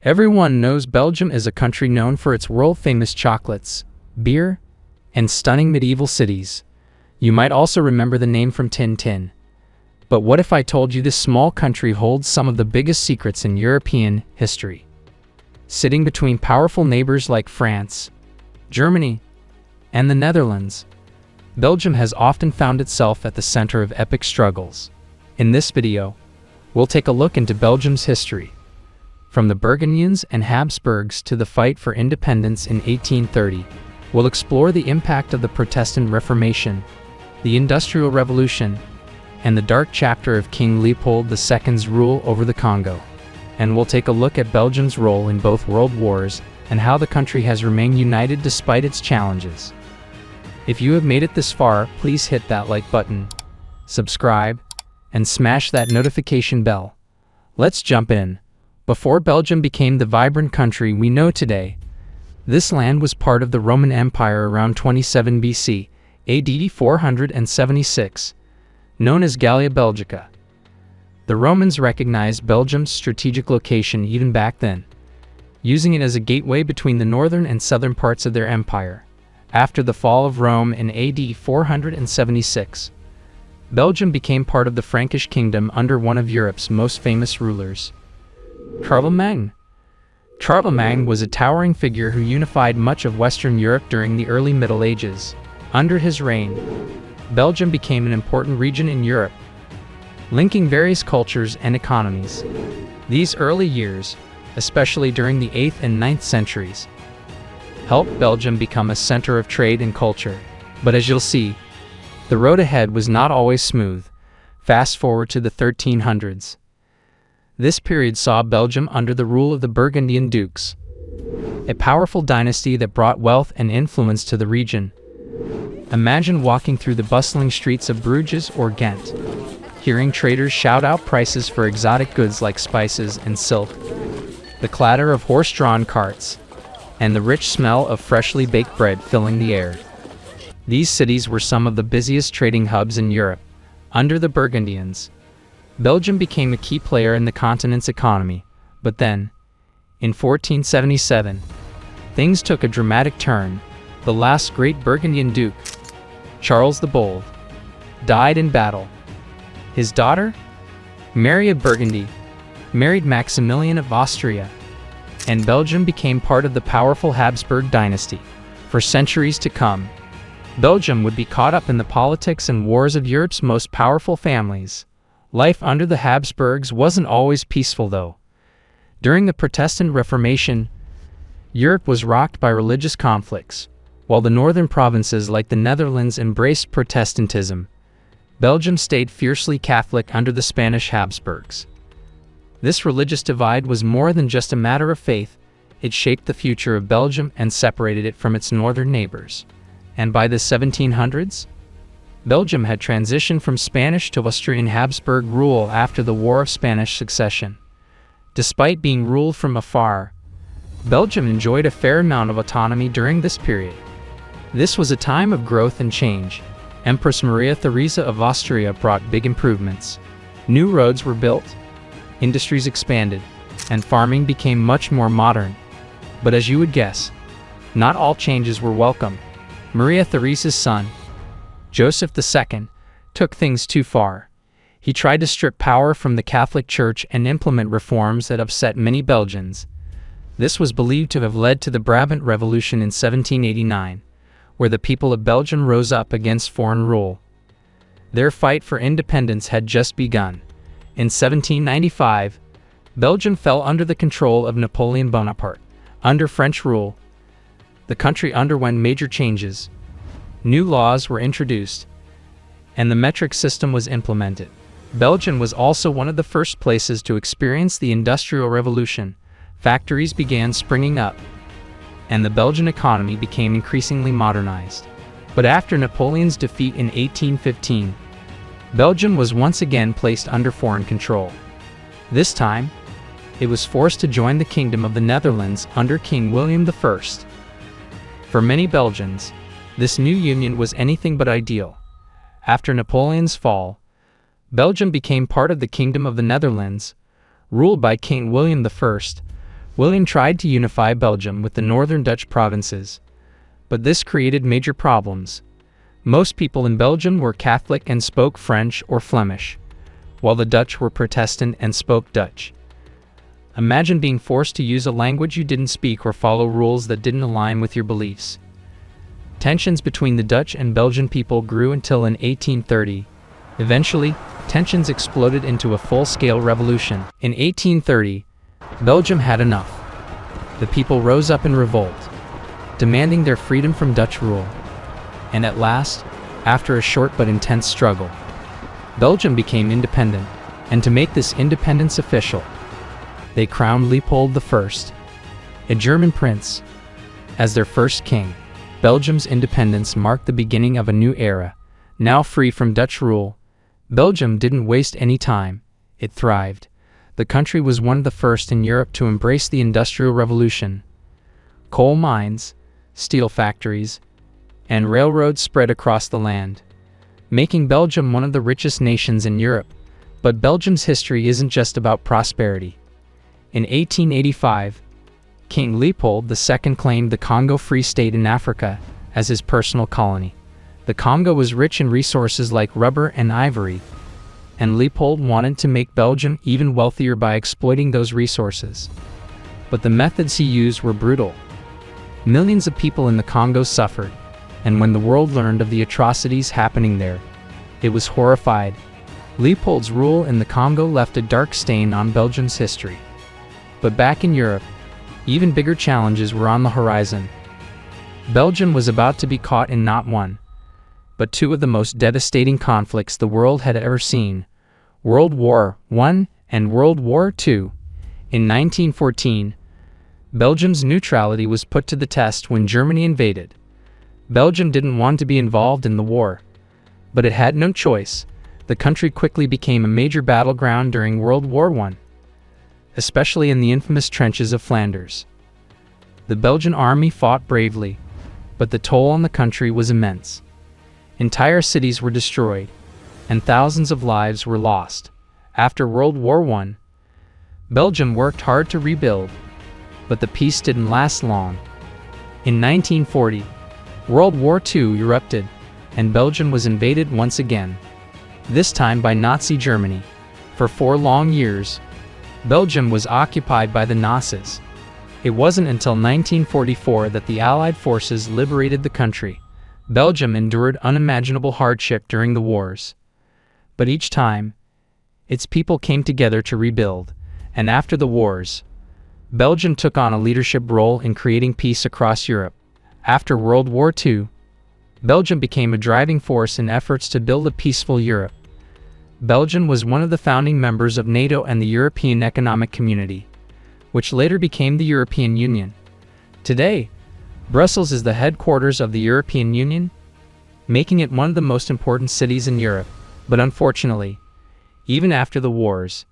Everyone knows Belgium is a country known for its world-famous chocolates, beer, and stunning medieval cities. You might also remember the name from Tintin. But what if I told you this small country holds some of the biggest secrets in European history? Sitting between powerful neighbors like France, Germany, and the Netherlands, Belgium has often found itself at the center of epic struggles. In this video, we'll take a look into Belgium's history, from the Burgundians and Habsburgs to the fight for independence in 1830. We'll explore the impact of the Protestant Reformation, the Industrial Revolution, and the dark chapter of King Leopold II's rule over the Congo. And we'll take a look at Belgium's role in both world wars and how the country has remained united despite its challenges. If you have made it this far, please hit that like button, subscribe, and smash that notification bell. Let's jump in. Before Belgium became the vibrant country we know today, this land was part of the Roman Empire around 27 BC, AD 476, known as Gallia Belgica. The Romans recognized Belgium's strategic location even back then, using it as a gateway between the northern and southern parts of their empire. After the fall of Rome in AD 476, Belgium became part of the Frankish kingdom under one of Europe's most famous rulers, Charlemagne. Charlemagne was a towering figure who unified much of Western Europe during the early Middle Ages. Under his reign, Belgium became an important region in Europe, linking various cultures and economies. These early years, especially during the 8th and 9th centuries, helped Belgium become a center of trade and culture. But as you'll see, the road ahead was not always smooth. Fast forward to the 1300s. This period saw Belgium under the rule of the Burgundian dukes, a powerful dynasty that brought wealth and influence to the region. Imagine walking through the bustling streets of Bruges or Ghent, hearing traders shout out prices for exotic goods like spices and silk, the clatter of horse-drawn carts, and the rich smell of freshly baked bread filling the air. These cities were some of the busiest trading hubs in Europe. Under the Burgundians, Belgium became a key player in the continent's economy. But then, in 1477, things took a dramatic turn. The last great Burgundian duke, Charles the Bold, died in battle. His daughter, Mary of Burgundy, married Maximilian of Austria, and Belgium became part of the powerful Habsburg dynasty. For centuries to come, Belgium would be caught up in the politics and wars of Europe's most powerful families. Life under the Habsburgs wasn't always peaceful, though. During the Protestant Reformation, Europe was rocked by religious conflicts. While the northern provinces like the Netherlands embraced Protestantism, Belgium stayed fiercely Catholic under the Spanish Habsburgs. This religious divide was more than just a matter of faith. It shaped the future of Belgium and separated it from its northern neighbors. And by the 1700s, Belgium had transitioned from Spanish to Austrian Habsburg rule after the War of Spanish Succession. Despite being ruled from afar, Belgium enjoyed a fair amount of autonomy during this period. This was a time of growth and change. Empress Maria Theresa of Austria brought big improvements. New roads were built, industries expanded, and farming became much more modern. But as you would guess, not all changes were welcome. Maria Theresa's son, Joseph II, took things too far. He tried to strip power from the Catholic Church and implement reforms that upset many Belgians. This was believed to have led to the Brabant Revolution in 1789, where the people of Belgium rose up against foreign rule. Their fight for independence had just begun. In 1795, Belgium fell under the control of Napoleon Bonaparte. Under French rule, the country underwent major changes. New laws were introduced, and the metric system was implemented. Belgium was also one of the first places to experience the Industrial Revolution. Factories began springing up, and the Belgian economy became increasingly modernized. But after Napoleon's defeat in 1815, Belgium was once again placed under foreign control. This time, it was forced to join the Kingdom of the Netherlands under King William I. For many Belgians, this new union was anything but ideal. After Napoleon's fall, Belgium became part of the Kingdom of the Netherlands, ruled by King William I. William tried to unify Belgium with the northern Dutch provinces, but this created major problems. Most people in Belgium were Catholic and spoke French or Flemish, while the Dutch were Protestant and spoke Dutch. Imagine being forced to use a language you didn't speak or follow rules that didn't align with your beliefs. Tensions between the Dutch and Belgian people grew until in 1830. Eventually, tensions exploded into a full-scale revolution. In 1830, Belgium had enough. The people rose up in revolt, demanding their freedom from Dutch rule. And at last, after a short but intense struggle, Belgium became independent, and to make this independence official, they crowned Leopold I, a German prince, as their first king. Belgium's independence marked the beginning of a new era. Now free from Dutch rule, Belgium didn't waste any time. It thrived. The country was one of the first in Europe to embrace the Industrial Revolution. Coal mines, steel factories, and railroads spread across the land, making Belgium one of the richest nations in Europe. But Belgium's history isn't just about prosperity. In 1885, King Leopold II claimed the Congo Free State in Africa as his personal colony. The Congo was rich in resources like rubber and ivory, and Leopold wanted to make Belgium even wealthier by exploiting those resources. But the methods he used were brutal. Millions of people in the Congo suffered, and when the world learned of the atrocities happening there, it was horrified. Leopold's rule in the Congo left a dark stain on Belgium's history. But back in Europe, even bigger challenges were on the horizon. Belgium was about to be caught in not one, but two of the most devastating conflicts the world had ever seen: World War I and World War II. In 1914, Belgium's neutrality was put to the test when Germany invaded. Belgium didn't want to be involved in the war, but it had no choice. The country quickly became a major battleground during World War I, especially in the infamous trenches of Flanders. The Belgian army fought bravely, but the toll on the country was immense. Entire cities were destroyed, and thousands of lives were lost. After World War I, Belgium worked hard to rebuild, but the peace didn't last long. In 1940, World War II erupted, and Belgium was invaded once again, this time by Nazi Germany. For 4 long years, Belgium was occupied by the Nazis. It wasn't until 1944 that the Allied forces liberated the country. Belgium endured unimaginable hardship during the wars, but each time, its people came together to rebuild. And after the wars, Belgium took on a leadership role in creating peace across Europe. After World War II, Belgium became a driving force in efforts to build a peaceful Europe. Belgium was one of the founding members of NATO and the European Economic Community, which later became the European Union. Today, Brussels is the headquarters of the European Union, making it one of the most important cities in Europe. But unfortunately, even after the wars,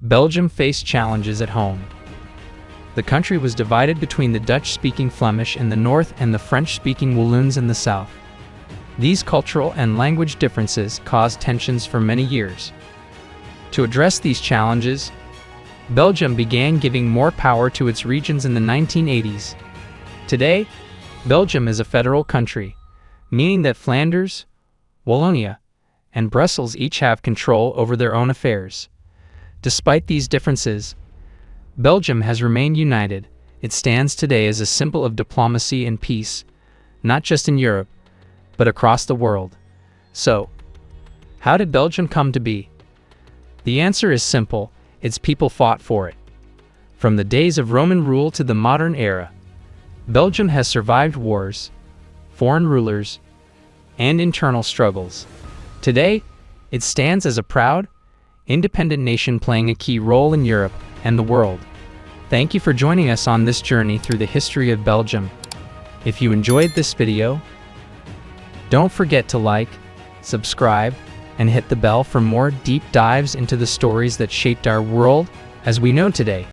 Belgium faced challenges at home. The country was divided between the Dutch-speaking Flemish in the north and the French-speaking Walloons in the south. These cultural and language differences caused tensions for many years. To address these challenges, Belgium began giving more power to its regions in the 1980s. Today, Belgium is a federal country, meaning that Flanders, Wallonia, and Brussels each have control over their own affairs. Despite these differences, Belgium has remained united. It stands today as a symbol of diplomacy and peace, not just in Europe, but across the world. So, how did Belgium come to be? The answer is simple: its people fought for it. From the days of Roman rule to the modern era, Belgium has survived wars, foreign rulers, and internal struggles. Today, it stands as a proud, independent nation playing a key role in Europe and the world. Thank you for joining us on this journey through the history of Belgium. If you enjoyed this video, don't forget to like, subscribe, and hit the bell for more deep dives into the stories that shaped our world as we know today.